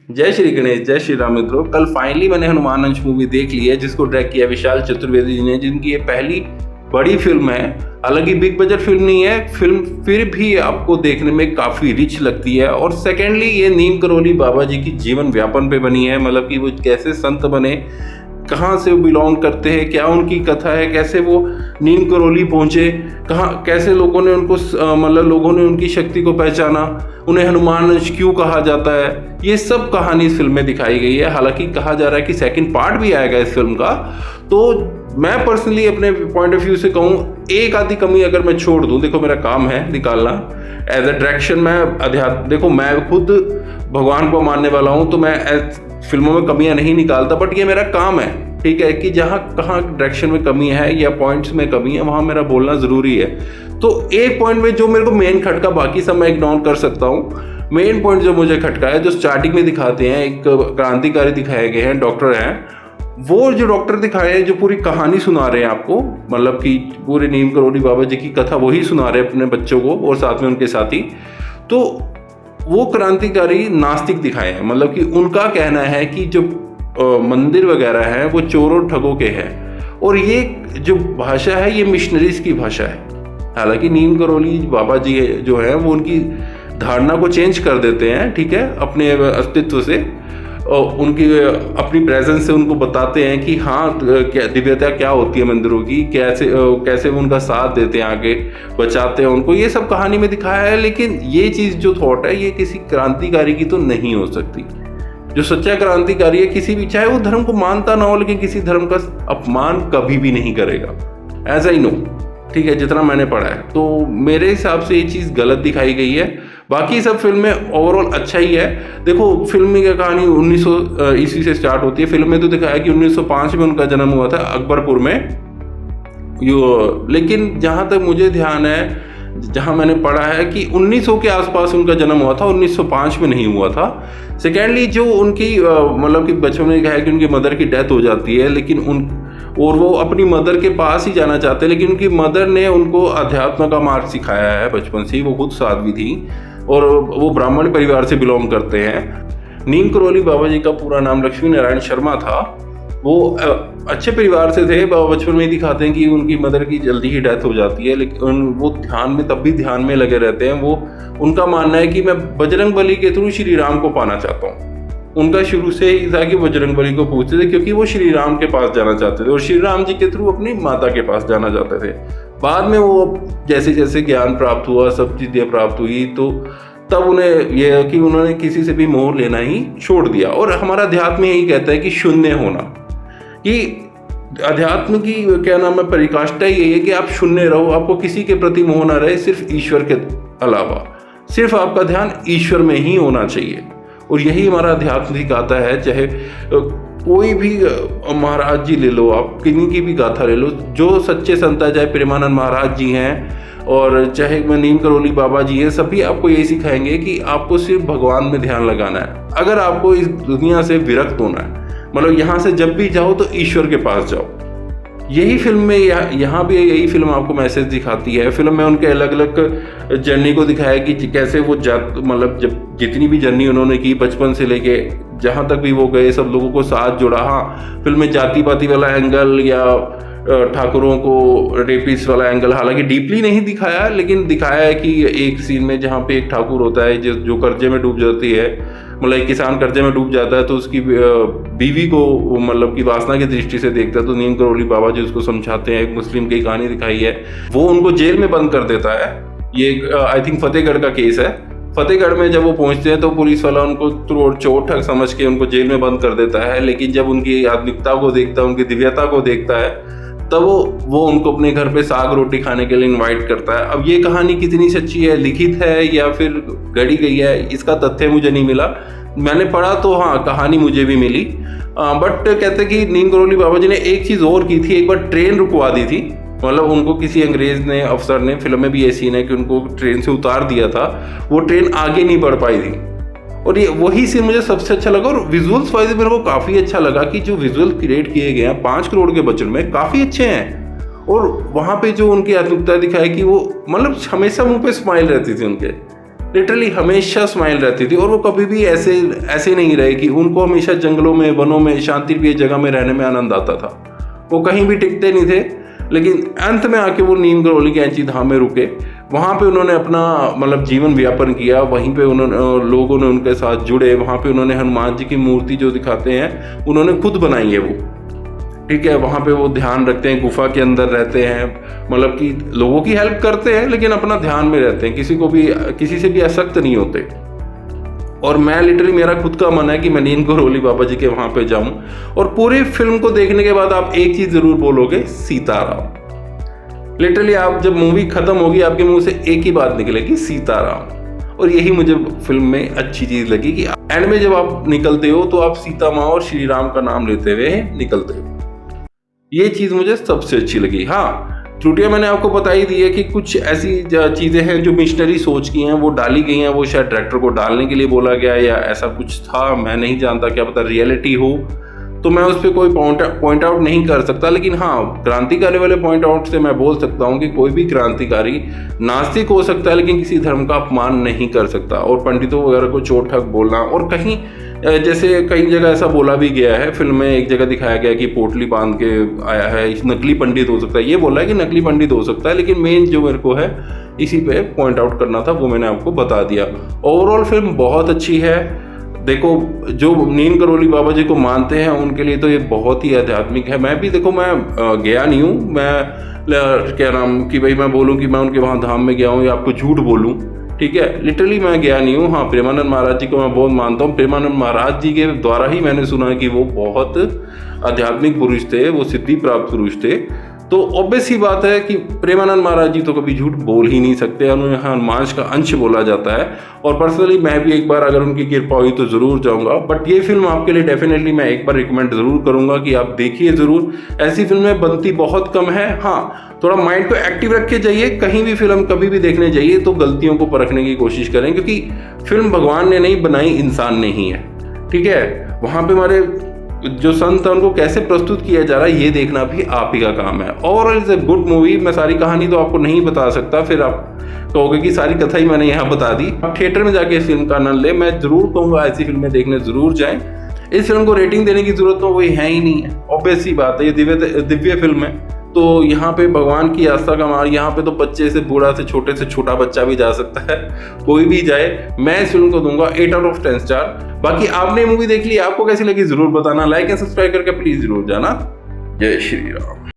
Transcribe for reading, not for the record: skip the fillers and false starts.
जय श्री गणेश, जय श्री राम मित्रों। कल फाइनली मैंने हनुमान अंश मूवी देख ली है, जिसको डायरेक्ट किया विशाल चतुर्वेदी जी ने, जिनकी ये पहली बड़ी फिल्म है। हालांकि बिग बजट फिल्म नहीं है, फिल्म फिर भी आपको देखने में काफ़ी रिच लगती है। और सेकेंडली ये नीम करौली बाबा जी की जीवन व्यापन पे बनी है, मतलब कि वो कैसे संत बने, कहाँ से वो बिलोंग करते हैं, क्या उनकी कथा है, कैसे वो नीम करौली पहुँचे, कहाँ कैसे लोगों ने उनको मतलब लोगों ने उनकी शक्ति को पहचाना, उन्हें हनुमान अंश क्यों कहा जाता है, ये सब कहानी इस फिल्म में दिखाई गई है। हालांकि कहा जा रहा है कि सेकंड पार्ट भी आएगा इस फिल्म का। तो मैं पर्सनली अपने पॉइंट ऑफ व्यू से कहूँ, एक आधी कमी अगर मैं छोड़ दूँ, देखो मेरा काम है निकालना एज अ डायरेक्शन। मैं अध्यात्म, देखो मैं खुद भगवान को मानने वाला हूँ, तो मैं फिल्मों में कमियां नहीं निकालता, बट ये मेरा काम है, ठीक है, कि जहाँ कहाँ डायरेक्शन में कमी है या पॉइंट्स में कमी है, वहाँ मेरा बोलना ज़रूरी है। तो एक पॉइंट में जो मेरे को मेन खटका, बाकी सब मैं इग्नोर कर सकता हूँ, मेन पॉइंट जो मुझे खटका है, जो स्टार्टिंग में दिखाते हैं, एक क्रांतिकारी दिखाए गए हैं, डॉक्टर हैं, वो जो डॉक्टर दिखाए हैं, जो पूरी कहानी सुना रहे हैं आपको, मतलब कि पूरे नीम करौली बाबा जी की कथा वही सुना रहे हैं अपने बच्चों को और साथ में उनके साथी। तो वो क्रांतिकारी नास्तिक दिखाए हैं, मतलब कि उनका कहना है कि जो मंदिर वगैरह है वो चोरों ठगों के हैं, और ये जो भाषा है ये मिशनरीज की भाषा है। हालांकि नीम करौली बाबा जी जो है वो उनकी धारणा को चेंज कर देते हैं, ठीक है, अपने अस्तित्व से, उनकी अपनी प्रेजेंस से उनको बताते हैं कि हाँ क्या दिव्यता क्या होती है मंदिरों की, कैसे वो उनका साथ देते हैं, आगे बचाते हैं उनको, ये सब कहानी में दिखाया है। लेकिन ये चीज़ जो थॉट है ये किसी क्रांतिकारी की तो नहीं हो सकती। जो सच्चा क्रांतिकारी है, किसी भी, चाहे वो धर्म को मानता ना हो, लेकिन किसी धर्म का अपमान कभी भी नहीं करेगा, एज आई नो, ठीक है, जितना मैंने पढ़ा है। तो मेरे हिसाब से ये चीज़ गलत दिखाई गई है। बाकी सब फिल्म में ओवरऑल अच्छा ही है। देखो फिल्म की कहानी 1900 ईस्वी से स्टार्ट होती है। फिल्म में तो दिखाया कि 1905 में उनका जन्म हुआ था अकबरपुर में, लेकिन जहाँ तक मुझे ध्यान है, जहाँ मैंने पढ़ा है कि 1900 के आसपास उनका जन्म हुआ था, 1905 में नहीं हुआ था। सेकेंडली जो उनकी मतलब कि बचपन में कहा है कि उनकी मदर की डेथ हो जाती है, लेकिन और वो अपनी मदर के पास ही जाना चाहते हैं, लेकिन उनकी मदर ने उनको अध्यात्म का मार्ग सिखाया है बचपन से ही। वो खुद साध्वी थी और वो ब्राह्मण परिवार से बिलोंग करते हैं। नीम करौली बाबा जी का पूरा नाम लक्ष्मी नारायण शर्मा था। वो अच्छे परिवार से थे। बचपन में ही दिखाते हैं कि उनकी मदर की जल्दी ही डेथ हो जाती है, लेकिन वो ध्यान में, तब भी ध्यान में लगे रहते हैं। वो उनका मानना है कि मैं बजरंग बली के थ्रू श्री राम को पाना चाहता हूँ। उनका शुरू से ही था कि बजरंग बली को पूछते थे, क्योंकि वो श्री राम के पास जाना चाहते थे और श्री राम जी के थ्रू अपनी माता के पास जाना चाहते थे। बाद में वो जैसे जैसे ज्ञान प्राप्त हुआ, सब चीज़ें प्राप्त हुई, तो तब उन्हें यह कि उन्होंने किसी से भी मोह लेना ही छोड़ दिया। और हमारा अध्यात्म यही कहता है कि शून्य होना, कि अध्यात्म की क्या नाम है, परिकाष्ठा यही है कि आप शून्य रहो, आपको किसी के प्रति मोह ना रहे, सिर्फ ईश्वर के अलावा, सिर्फ आपका ध्यान ईश्वर में ही होना चाहिए। और यही हमारा अध्यात्म की गाथा है। चाहे कोई भी महाराज जी ले लो, आप किन्हीं की भी गाथा ले लो, जो सच्चे संत है, चाहे प्रेमानंद महाराज जी हैं और चाहे नीम करौली बाबा जी हैं, सभी आपको यही सिखाएंगे कि आपको सिर्फ भगवान में ध्यान लगाना है। अगर आपको इस दुनिया से विरक्त होना है, मतलब यहाँ से जब भी जाओ तो ईश्वर के पास जाओ। यही फिल्म में यहाँ भी यही फिल्म आपको मैसेज दिखाती है। फिल्म में उनके अलग अलग जर्नी को दिखाया कि कैसे वो मतलब जब जितनी भी जर्नी उन्होंने की, बचपन से लेके जहाँ तक भी वो गए, सब लोगों को साथ जोड़ा। हाँ, फिल्म में जाति पाति वाला एंगल या ठाकुरों को रेपिस वाला एंगल हालांकि डीपली नहीं दिखाया, लेकिन दिखाया है कि एक सीन में जहाँ पे एक ठाकुर होता है जो कर्जे में डूब जाती है, मतलब एक किसान कर्जे में डूब जाता है, तो उसकी बीवी को मतलब की वासना की दृष्टि से देखता है, तो नीम करौली बाबा जी उसको समझाते हैं। एक मुस्लिम की कहानी दिखाई है, वो उनको जेल में बंद कर देता है। ये आई थिंक फतेहगढ़ का केस है। फतेहगढ़ में जब वो पहुंचते हैं तो पुलिस वाला उनको चोर ठग समझ के उनको जेल में बंद कर देता है, लेकिन जब उनकी आत्मिकता को देखता है, उनकी दिव्यता को देखता है, तब वो उनको अपने घर पे साग रोटी खाने के लिए इनवाइट करता है। अब ये कहानी कितनी सच्ची है, लिखित है या फिर गढ़ी गई है, इसका तथ्य मुझे नहीं मिला। मैंने पढ़ा तो हाँ, कहानी मुझे भी मिली, बट कहते कि नीम करौली बाबा जी ने एक चीज़ और की थी, एक बार ट्रेन रुकवा दी थी। मतलब उनको किसी अंग्रेज ने, अफसर ने, फिल्म में भी ये सीन है कि उनको ट्रेन से उतार दिया था, वो ट्रेन आगे नहीं बढ़ पाई थी। और ये वही सीन मुझे सबसे अच्छा लगा। और विजुअल्स वाइज मेरे को काफ़ी अच्छा लगा कि जो विजुअल क्रिएट किए गए हैं 5 करोड़ के बजट में, काफ़ी अच्छे हैं। और वहाँ पे जो उनकी आत्मिकता दिखाई कि वो मतलब हमेशा मुंह पे स्माइल रहती थी उनके, लिटरली हमेशा स्माइल रहती थी, और वो कभी भी ऐसे नहीं रहे कि उनको हमेशा जंगलों में, वनों में, शांति प्रिय जगह में रहने में आनंद आता था। वो कहीं भी टिकते नहीं थे, लेकिन अंत में आके वो नीम करौली के ऐंची धाम में रुके। वहाँ पे उन्होंने अपना मतलब जीवन व्यापन किया, वहीं पे लोगों ने उनके साथ जुड़े। वहाँ पे उन्होंने हनुमान जी की मूर्ति जो दिखाते हैं उन्होंने खुद बनाई है वो, ठीक है। वहाँ पे वो ध्यान रखते हैं, गुफा के अंदर रहते हैं, मतलब कि लोगों की हेल्प करते हैं लेकिन अपना ध्यान में रहते हैं, किसी से भी आसक्त नहीं होते। और मैं लिटरली, मेरा खुद का मन है कि मैं नीम करौली बाबा जी के वहाँ पे जाऊँ, और पूरी फिल्म को देखने के बाद आप एक चीज़ ज़रूर बोलोगे, सीताराम। लिटरली आप जब मूवी खत्म होगी आपके मुंह से एक ही बात निकलेगी, सीताराम। और यही मुझे फिल्म में अच्छी चीज़ लगी कि एंड में जब आप निकलते हो तो आप सीता माँ और श्री राम का नाम लेते हुए निकलते हो। ये चीज़ मुझे सबसे अच्छी लगी। हाँ, त्रुटियाँ मैंने आपको बता ही दी है कि कुछ ऐसी चीज़ें हैं जो मिशनरी सोच की हैं, वो डाली गई हैं, वो शायद डायरेक्टर को डालने के लिए बोला गया या ऐसा कुछ था, मैं नहीं जानता, क्या पता रियलिटी हो, तो मैं उस पर कोई पॉइंट आउट नहीं कर सकता। लेकिन हाँ, क्रांतिकारी वाले पॉइंट आउट से मैं बोल सकता हूँ कि कोई भी क्रांतिकारी नास्तिक हो सकता है लेकिन किसी धर्म का अपमान नहीं कर सकता, और पंडितों वगैरह को चोट ठग बोलना, और कहीं जैसे कई जगह ऐसा बोला भी गया है, फिल्म में एक जगह दिखाया गया कि पोटली बांध के आया है, नकली पंडित हो सकता है, ये बोला है कि नकली पंडित हो सकता है, लेकिन मेन जो मेरे को है इसी पे पॉइंट आउट करना था, वो मैंने आपको बता दिया। ओवरऑल फिल्म बहुत अच्छी है। देखो, जो नीम करौली बाबा जी को मानते हैं उनके लिए तो ये बहुत ही आध्यात्मिक है। मैं भी देखो, मैं गया नहीं हूँ, मैं क्या नाम कि भाई मैं बोलूँ कि मैं उनके वहाँ धाम में गया हूँ या आपको झूठ बोलूँ, ठीक है। लिटरली मैं गया नहीं हूँ। हाँ, प्रेमानंद महाराज जी को मैं बहुत मानता हूँ। प्रेमानंद महाराज जी के द्वारा ही मैंने सुना कि वो बहुत आध्यात्मिक पुरुष थे, वो सिद्धि प्राप्त पुरुष थे। तो ऑब्वियस ही बात है कि प्रेमानंद महाराज जी तो कभी झूठ बोल ही नहीं सकते, उन्हें हनुमान का अंश बोला जाता है। और पर्सनली मैं भी एक बार अगर उनकी कृपा हुई तो ज़रूर जाऊंगा। बट ये फिल्म आपके लिए डेफिनेटली मैं एक बार रिकमेंड ज़रूर करूंगा कि आप देखिए ज़रूर। ऐसी फिल्में बनती बहुत कम है। हाँ, थोड़ा माइंड को एक्टिव रख के जाइए, कहीं भी फिल्म कभी भी देखने जाइए तो गलतियों को परखने की कोशिश करें, क्योंकि फिल्म भगवान ने नहीं बनाई, इंसान ने ही है, ठीक है। वहाँ पे हमारे जो संत है उनको कैसे प्रस्तुत किया जा रहा है ये देखना भी आप ही का काम है। Overall is a good movie. मैं सारी कहानी तो आपको नहीं बता सकता, फिर आप कहोगे कि सारी कथा ही मैंने यहाँ बता दी। आप थिएटर में जाके इस फिल्म का आनंद ले। मैं जरूर कहूँगा ऐसी फिल्में देखने जरूर जाएं। इस फिल्म को रेटिंग देने की जरूरत तो वही है ही नहीं है, ऑब्वियस सी बात है, ये दिव्य फिल्म है। तो यहाँ पे भगवान की आस्था का मार्ग, यहाँ पे तो बच्चे से बूढ़ा से छोटे से छोटा बच्चा भी जा सकता है, कोई भी जाए। मैं इस फिल्म को दूंगा 8 आउट ऑफ 10 स्टार। बाकी आपने मूवी देख ली, आपको कैसी लगी जरूर बताना। लाइक एंड सब्सक्राइब करके प्लीज जरूर जाना। जय श्री राम।